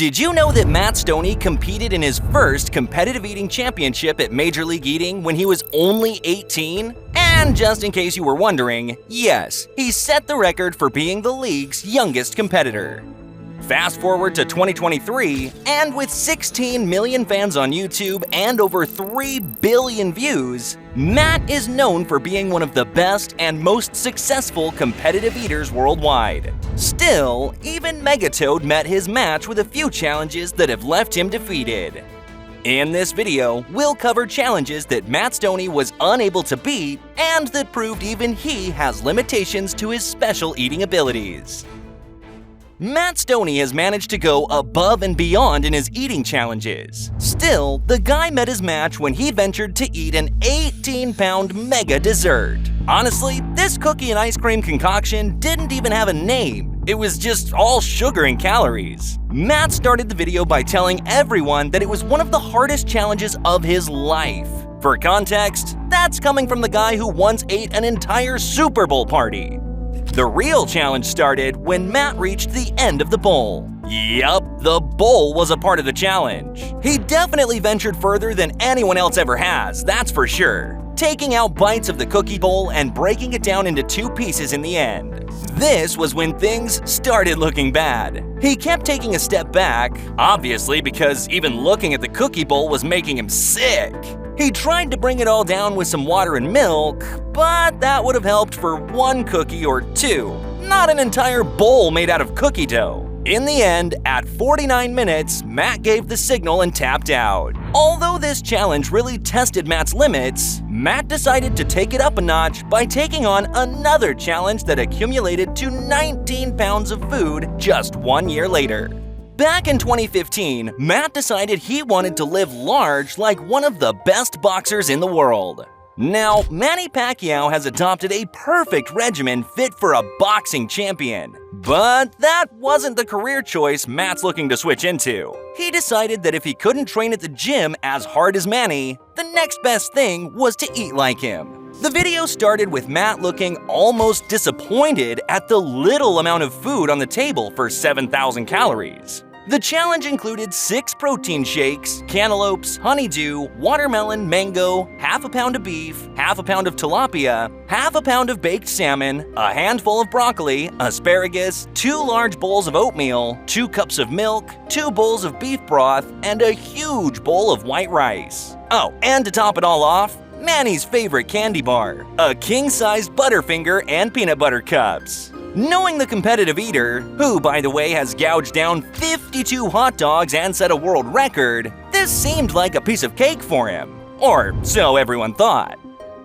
Did you know that Matt STonie competed in his first competitive eating championship at Major League Eating when he was only 18? And just in case you were wondering, yes, he set the record for being the league's youngest competitor. Fast forward to 2023, and with 16 million fans on YouTube and over 3 billion views, Matt is known for being one of the best and most successful competitive eaters worldwide. Still, even Megatoad met his match with a few challenges that have left him defeated. In this video, we'll cover challenges that Matt STonie was unable to beat and that proved even he has limitations to his special eating abilities. Matt STonie has managed to go above and beyond in his eating challenges. Still, the guy met his match when he ventured to eat an 18-pound mega dessert. Honestly, this cookie and ice cream concoction didn't even have a name. It was just all sugar and calories. Matt started the video by telling everyone that it was one of the hardest challenges of his life. For context, that's coming from the guy who once ate an entire Super Bowl party. The real challenge started when Matt reached the end of the bowl. Yup, the bowl was a part of the challenge. He definitely ventured further than anyone else ever has, that's for sure, taking out bites of the cookie bowl and breaking it down into 2 pieces in the end. This was when things started looking bad. He kept taking a step back, obviously because even looking at the cookie bowl was making him sick. He tried to bring it all down with some water and milk, but that would have helped for 1 cookie or 2, not an entire bowl made out of cookie dough. In the end, at 49 minutes, Matt gave the signal and tapped out. Although this challenge really tested Matt's limits, Matt decided to take it up a notch by taking on another challenge that accumulated to 19 pounds of food just 1 year later. Back in 2015, Matt decided he wanted to live large like one of the best boxers in the world. Now, Manny Pacquiao has adopted a perfect regimen fit for a boxing champion. But that wasn't the career choice Matt's looking to switch into. He decided that if he couldn't train at the gym as hard as Manny, the next best thing was to eat like him. The video started with Matt looking almost disappointed at the little amount of food on the table for 7,000 calories. The challenge included 6 protein shakes, cantaloupes, honeydew, watermelon, mango, half a pound of beef, half a pound of tilapia, half a pound of baked salmon, a handful of broccoli, asparagus, 2 large bowls of oatmeal, 2 cups of milk, 2 bowls of beef broth, and a huge bowl of white rice. Oh, and to top it all off, Manny's favorite candy bar, a king-sized Butterfinger and peanut butter cups. Knowing the competitive eater, who by the way has gouged down 52 hot dogs and set a world record, this seemed like a piece of cake for him. Or so everyone thought.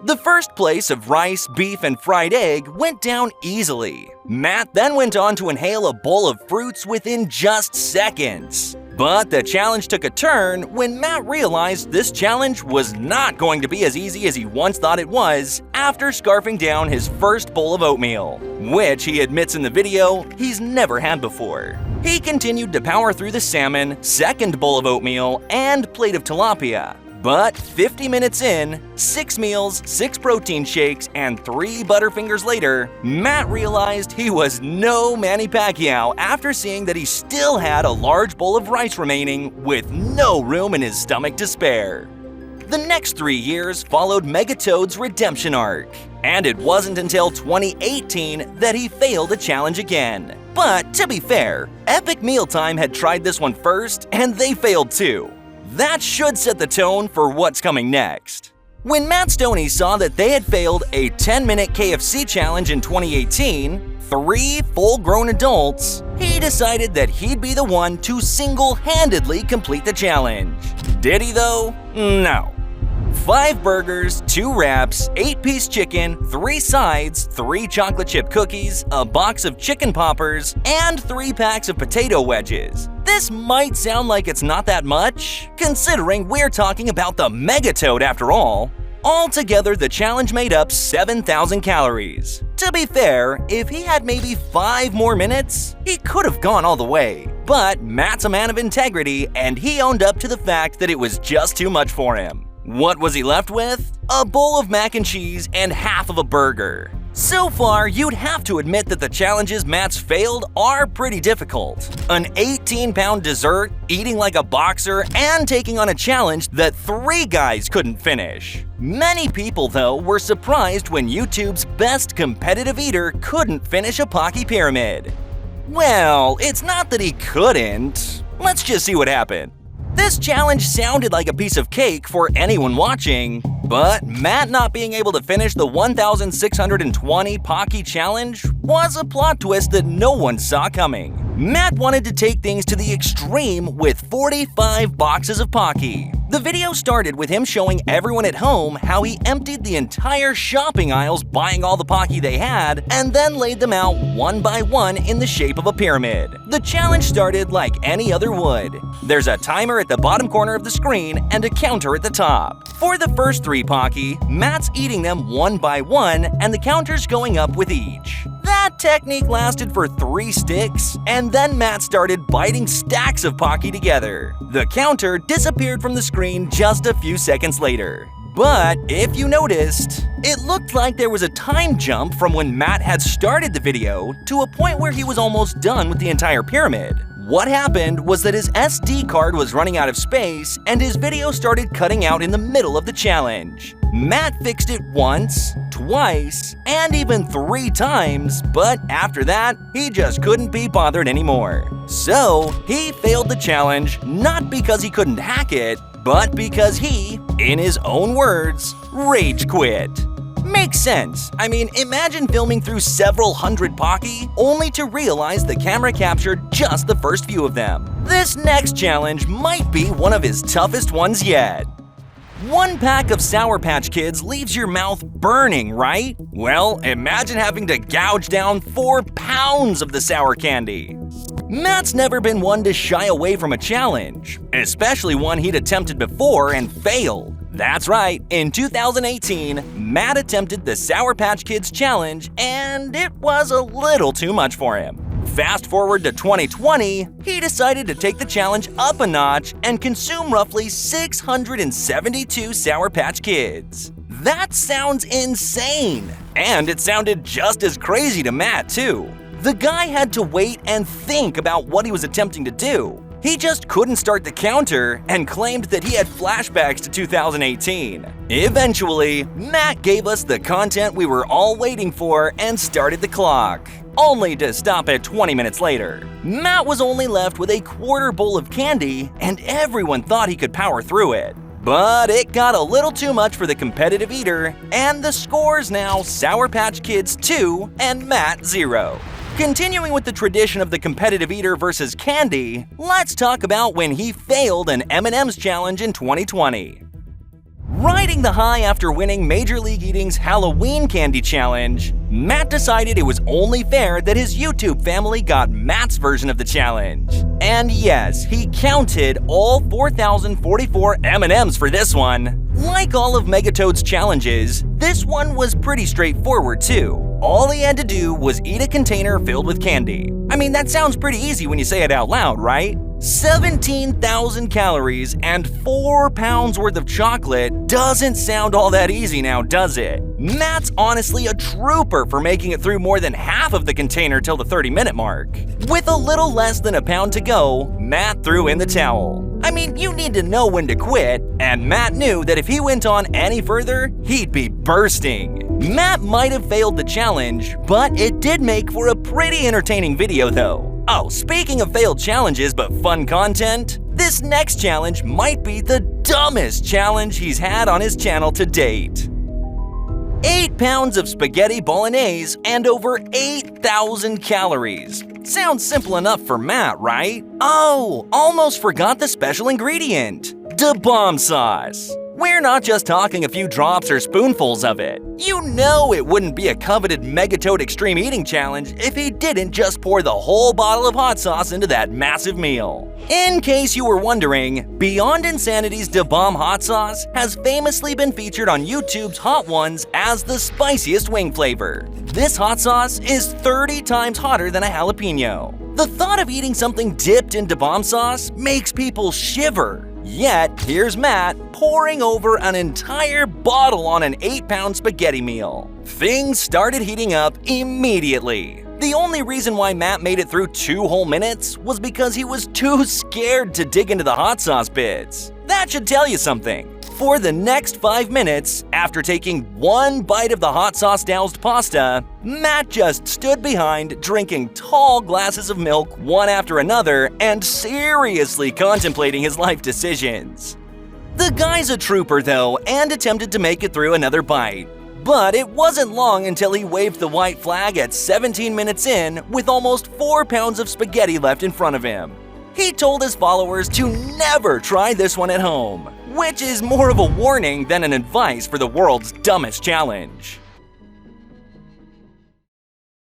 The first place of rice, beef, and fried egg went down easily. Matt then went on to inhale a bowl of fruits within just seconds. But the challenge took a turn when Matt realized this challenge was not going to be as easy as he once thought it was after scarfing down his first bowl of oatmeal, which he admits in the video he's never had before. He continued to power through the salmon, second bowl of oatmeal, and plate of tilapia. But 50 minutes in, 6 meals, 6 protein shakes, and 3 Butterfingers later, Matt realized he was no Manny Pacquiao after seeing that he still had a large bowl of rice remaining with no room in his stomach to spare. The next 3 years followed Megatoad's redemption arc, and it wasn't until 2018 that he failed a challenge again. But to be fair, Epic Mealtime had tried this one first, and they failed too. That should set the tone for what's coming next. When Matt STonie saw that they had failed a 10-minute KFC challenge in 2018, 3 full-grown adults, he decided that he'd be the one to single-handedly complete the challenge. Did he though? No. 5 burgers, 2 wraps, 8-piece chicken, 3 sides, 3 chocolate chip cookies, a box of chicken poppers, and 3 packs of potato wedges. This might sound like it's not that much, considering we're talking about the Megatoad after all. Altogether, the challenge made up 7,000 calories. To be fair, if he had maybe 5 more minutes, he could have gone all the way. But Matt's a man of integrity, and he owned up to the fact that it was just too much for him. What was he left with? A bowl of mac and cheese and half of a burger. So far, you'd have to admit that the challenges Matt's failed are pretty difficult. An 18-pound dessert, eating like a boxer, and taking on a challenge that 3 guys couldn't finish. Many people, though, were surprised when YouTube's best competitive eater couldn't finish a Pocky pyramid. Well, it's not that he couldn't. Let's just see what happened. This challenge sounded like a piece of cake for anyone watching, but Matt not being able to finish the 1,620 Pocky challenge was a plot twist that no one saw coming. Matt wanted to take things to the extreme with 45 boxes of Pocky. The video started with him showing everyone at home how he emptied the entire shopping aisles buying all the Pocky they had and then laid them out one by one in the shape of a pyramid. The challenge started like any other would. There's a timer at the bottom corner of the screen and a counter at the top. For the first 3 Pocky, Matt's eating them one by one and the counter's going up with each. That technique lasted for 3 sticks, and then Matt started biting stacks of Pocky together. The counter disappeared from the screen just a few seconds later. But if you noticed, it looked like there was a time jump from when Matt had started the video to a point where he was almost done with the entire pyramid. What happened was that his SD card was running out of space and his video started cutting out in the middle of the challenge. Matt fixed it once, twice, and even 3 times, but after that, he just couldn't be bothered anymore. So, he failed the challenge not because he couldn't hack it, but because he, in his own words, rage quit. Makes sense. I mean, imagine filming through several hundred Pocky only to realize the camera captured just the first few of them. This next challenge might be one of his toughest ones yet. 1 pack of Sour Patch Kids leaves your mouth burning, right? Well, imagine having to gouge down 4 pounds of the sour candy. Matt's never been one to shy away from a challenge, especially one he'd attempted before and failed. That's right, in 2018, Matt attempted the Sour Patch Kids challenge, and it was a little too much for him. Fast forward to 2020, he decided to take the challenge up a notch and consume roughly 672 Sour Patch Kids. That sounds insane! And it sounded just as crazy to Matt, too. The guy had to wait and think about what he was attempting to do. He just couldn't start the counter and claimed that he had flashbacks to 2018. Eventually, Matt gave us the content we were all waiting for and started the clock, only to stop at 20 minutes later. Matt was only left with a quarter bowl of candy, and everyone thought he could power through it. But it got a little too much for the competitive eater, and the score's now Sour Patch Kids 2 and Matt 0. Continuing with the tradition of the competitive eater versus candy, let's talk about when he failed an M&M's challenge in 2020. Riding the high after winning Major League Eating's Halloween Candy Challenge, Matt decided it was only fair that his YouTube family got Matt's version of the challenge. And yes, he counted all 4,044 M&Ms for this one. Like all of Megatoad's challenges, this one was pretty straightforward too. All he had to do was eat a container filled with candy. I mean, that sounds pretty easy when you say it out loud, right? 17,000 calories and 4 pounds worth of chocolate doesn't sound all that easy now, does it? Matt's honestly a trooper for making it through more than half of the container till the 30-minute mark. With a little less than a pound to go, Matt threw in the towel. I mean, you need to know when to quit, and Matt knew that if he went on any further, he'd be bursting. Matt might have failed the challenge, but it did make for a pretty entertaining video though. Oh, speaking of failed challenges but fun content, this next challenge might be the dumbest challenge he's had on his channel to date. 8 pounds of spaghetti bolognese and over 8,000 calories. Sounds simple enough for Matt, right? Oh, almost forgot the special ingredient, Da Bomb sauce. We're not just talking a few drops or spoonfuls of it. You know it wouldn't be a coveted Megatoad Extreme Eating Challenge if he didn't just pour the whole bottle of hot sauce into that massive meal. In case you were wondering, Beyond Insanity's Da Bomb hot sauce has famously been featured on YouTube's Hot Ones as the spiciest wing flavor. This hot sauce is 30 times hotter than a jalapeno. The thought of eating something dipped in Da Bomb sauce makes people shiver. Yet, here's Matt pouring over an entire bottle on an 8-pound spaghetti meal. Things started heating up immediately. The only reason why Matt made it through 2 whole minutes was because he was too scared to dig into the hot sauce bits. That should tell you something. For the next 5 minutes, after taking 1 bite of the hot sauce-doused pasta, Matt just stood behind drinking tall glasses of milk one after another and seriously contemplating his life decisions. The guy's a trooper though and attempted to make it through another bite. But it wasn't long until he waved the white flag at 17 minutes in with almost 4 pounds of spaghetti left in front of him. He told his followers to never try this one at home, which is more of a warning than an advice for the world's dumbest challenge.